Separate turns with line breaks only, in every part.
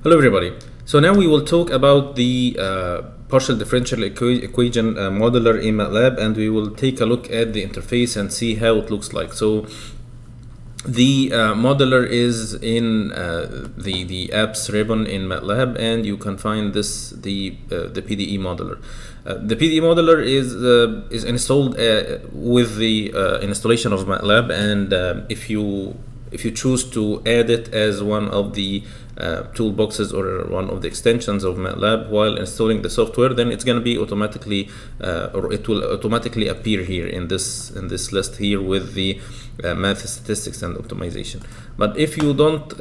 Hello everybody. So now we will talk about the partial differential equation modeler in Matlab, and we will take a look at the interface and see how it looks like. So the modeler is in the apps ribbon in Matlab, and you can find this the PDE modeler. The PDE modeler is installed with the installation of Matlab, and if you choose to add it as one of the toolboxes or one of the extensions of Matlab while installing the software, then it's going to be automatically or it will automatically appear here in this list here with the math, statistics, and optimization. But if you don't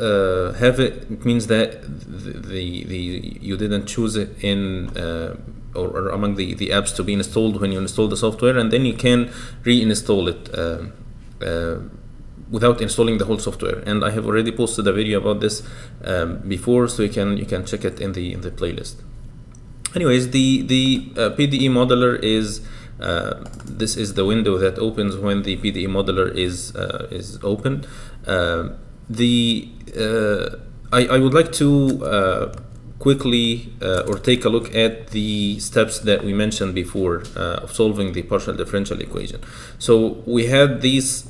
have it, it means that you didn't choose it in or among the apps to be installed when you install the software, and then you can reinstall it without installing the whole software. And I have already posted a video about this before, so you can check it in the playlist. Anyways, the PDE modeler is this is the window that opens when the PDE modeler is open. I would like to quickly or take a look at the steps that we mentioned before of solving the partial differential equation. So we had these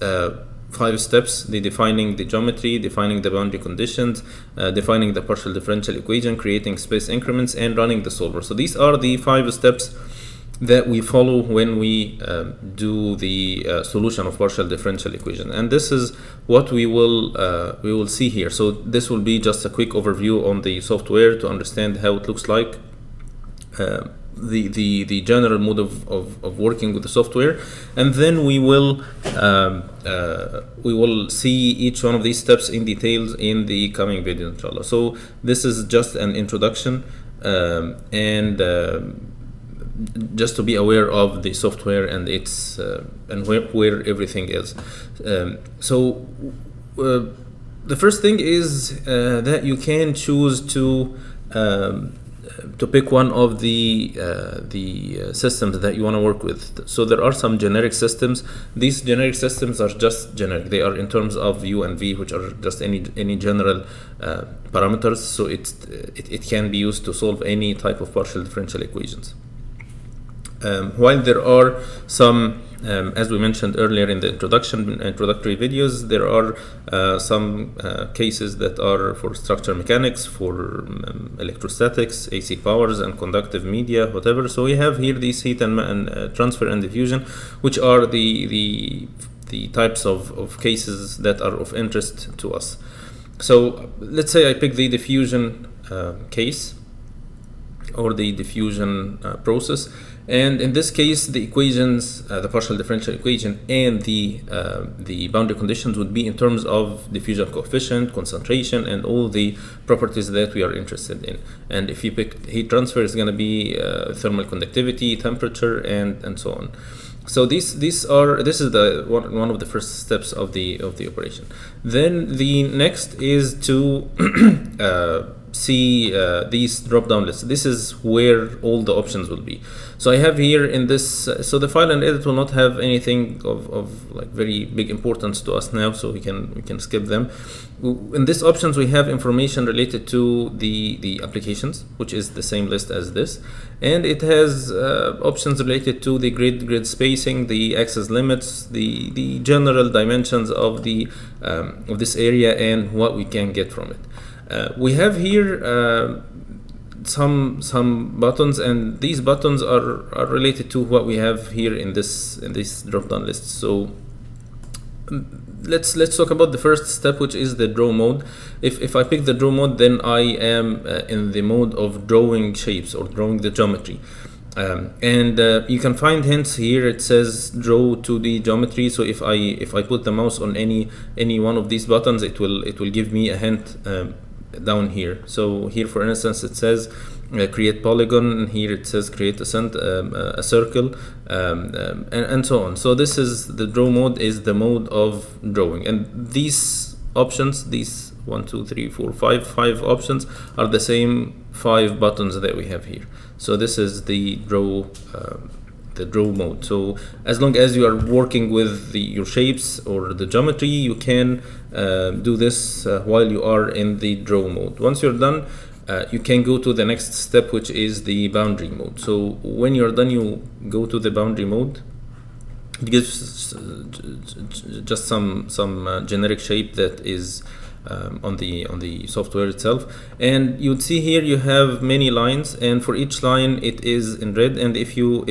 5 steps: the defining the geometry, defining the boundary conditions, defining the partial differential equation, creating space increments, and running the solver. So these are the 5 steps that we follow when we do the solution of partial differential equation, and this is what we will see here. So this will be just a quick overview on the software to understand how it looks like, the general mode of working with the software, and then we will see each one of these steps in details in the coming video, inshallah. So this is just an introduction, and just to be aware of the software and its and where everything is. So the first thing is that you can choose to pick one of the systems that you want to work with. So there are some generic systems. These generic systems are just generic. They are in terms of U and V, which are just any general parameters. So it can be used to solve any type of partial differential equations. While there are some, as we mentioned earlier in the introductory videos, there are some cases that are for structure mechanics, for electrostatics, AC powers, and conductive media, whatever. So we have here these heat and transfer and diffusion, which are the types of cases that are of interest to us. So let's say I pick the diffusion case or the diffusion process. And in this case, the equations, the partial differential equation and the boundary conditions would be in terms of diffusion coefficient, concentration, and all the properties that we are interested in. And if you pick heat transfer, it's going to be thermal conductivity, temperature, and so on. So this is the one of the first steps of the operation. Then the next is to see these drop down lists. This is where all the options will be. So I have here in this, so the file and edit will not have anything of like very big importance to us now, so we can skip them. In these options we have information related to the applications, which is the same list as this, and it has options related to the grid spacing, the access limits, the general dimensions of this area, and what we can get from it. We have here some buttons, and these buttons are related to what we have here in this drop down list. So let's talk about the first step, which is the draw mode. If I pick the draw mode, then I am in the mode of drawing shapes or drawing the geometry. And you can find hints here. It says draw 2D geometry. So if I put the mouse on any one of these buttons, it will give me a hint down here. So here, for instance, it says create polygon, and here it says create a circle, and so on. So this is the draw mode, is the mode of drawing, and these options, these 1, 2, 3, 4, 5 options are the same 5 buttons that we have here. So this is the draw mode. So as long as you are working with your shapes or the geometry, you can do this while you are in the draw mode. Once you're done, you can go to the next step, which is the boundary mode. So when you're done, you go to the boundary mode. It gives just some generic shape that is on the software itself, and you'd see here you have many lines, and for each line it is in red. And if you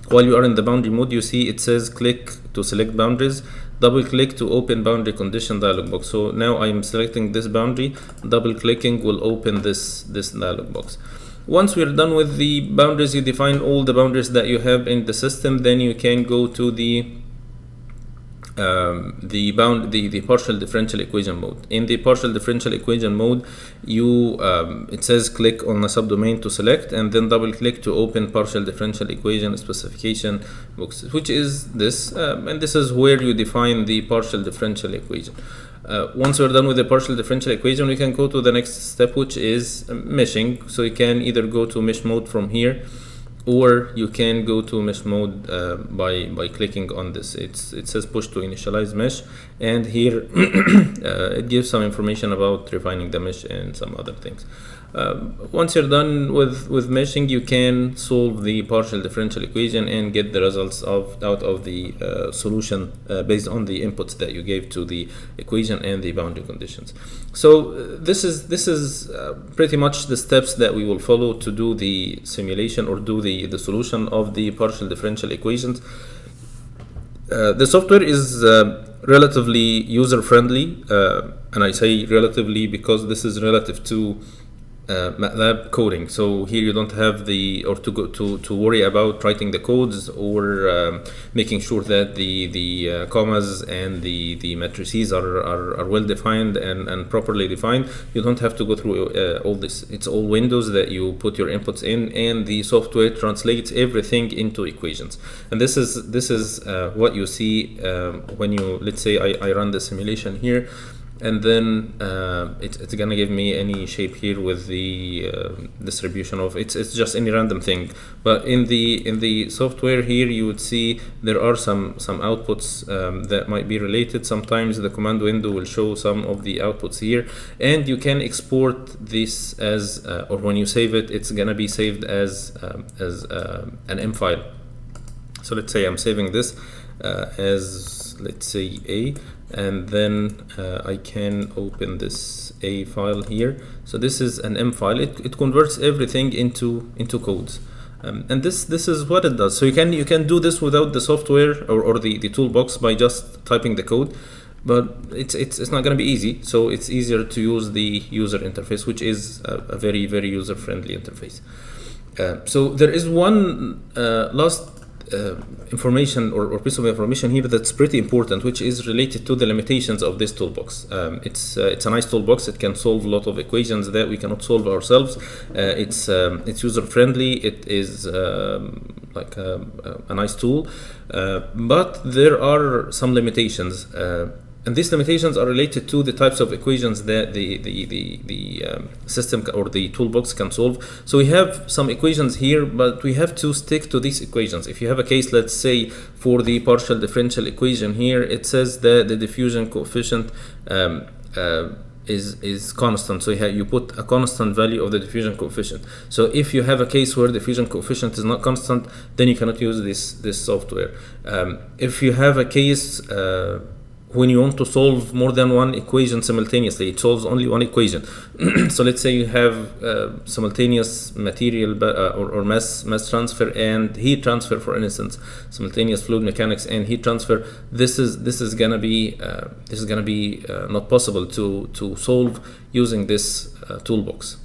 while you are in the boundary mode, you see it says click to select boundaries, double click to open boundary condition dialog box. So now I'm selecting this boundary, double clicking will open this dialog box. Once we're done with the boundaries, you define all the boundaries that you have in the system, then you can go to the partial differential equation mode. In the partial differential equation mode, you it says click on a subdomain to select, and then double click to open partial differential equation specification box, which is this, and this is where you define the partial differential equation. Once we're done with the partial differential equation, we can go to the next step, which is meshing. So you can either go to mesh mode from here, or you can go to mesh mode by clicking on this. It says push to initialize mesh, and here it gives some information about refining the mesh and some other things. Once you're done with meshing, you can solve the partial differential equation and get the results out of the solution based on the inputs that you gave to the equation and the boundary conditions. So this is pretty much the steps that we will follow to do the simulation or do the solution of the partial differential equations. The software is relatively user-friendly, and I say relatively because this is relative to Matlab coding. So here you don't have to worry about writing the codes or making sure that the commas and the matrices are well defined and properly defined. You don't have to go through all this. It's all windows that you put your inputs in, and the software translates everything into equations. And this is what you see when you, let's say I run the simulation here, and then it's gonna give me any shape here with the distribution of it's just any random thing. But in the software here, you would see there are some outputs that might be related. Sometimes the command window will show some of the outputs here, and you can export this as or when you save it, it's gonna be saved as an M file. So let's say I'm saving this as, let's say, A, and then I can open this A file here. So this is an M file. It converts everything into codes, and this is what it does. So you can do this without the software or the toolbox by just typing the code, but it's not going to be easy. So it's easier to use the user interface, which is a very, very user friendly interface. So there is one last information or piece of information here that's pretty important, which is related to the limitations of this toolbox. It's a nice toolbox. It can solve a lot of equations that we cannot solve ourselves. It's user friendly. It is like a nice tool, but there are some limitations. And these limitations are related to the types of equations that the system or the toolbox can solve. So we have some equations here, but we have to stick to these equations. If you have a case, let's say for the partial differential equation here, it says that the diffusion coefficient is constant. So you put a constant value of the diffusion coefficient. So if you have a case where the diffusion coefficient is not constant, then you cannot use this software. If you have a case when you want to solve more than one equation simultaneously, it solves only one equation. So let's say you have simultaneous material or mass transfer and heat transfer, for instance, simultaneous fluid mechanics and heat transfer. This is gonna be not possible to solve using this toolbox.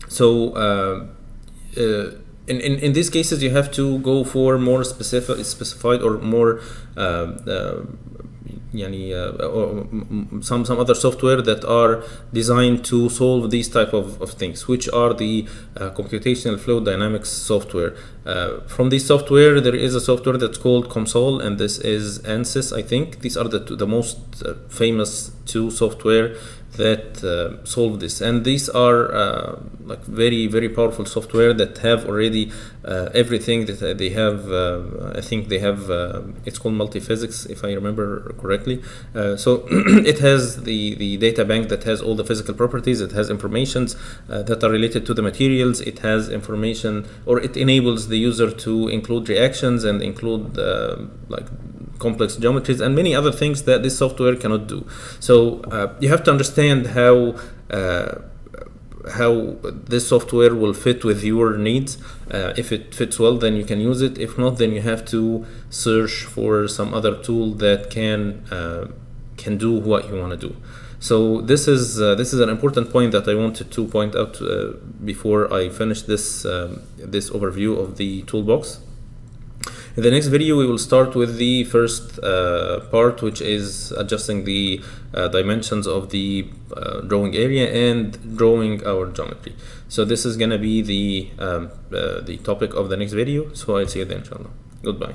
So in these cases, you have to go for more specified or more or some other software that are designed to solve these type of things, which are the computational fluid dynamics software. From this software, there is a software that's called COMSOL, and this is ANSYS, I think. These are the most famous two software that solve this, and these are like very powerful software that have already everything that they have. I think they have it's called multi-physics, if I remember correctly. So it has the data bank that has all the physical properties. It has informations that are related to the materials. It has information, or it enables the user to include reactions and include like complex geometries and many other things that this software cannot do. So you have to understand how this software will fit with your needs. If it fits well, then you can use it. If not, then you have to search for some other tool that can do what you want to do. So this is an important point that I wanted to point out before I finish this overview of the toolbox. In the next video, we will start with the first part, which is adjusting the dimensions of the drawing area and drawing our geometry. So this is going to be the topic of the next video. So I'll see you then, inshallah. Goodbye.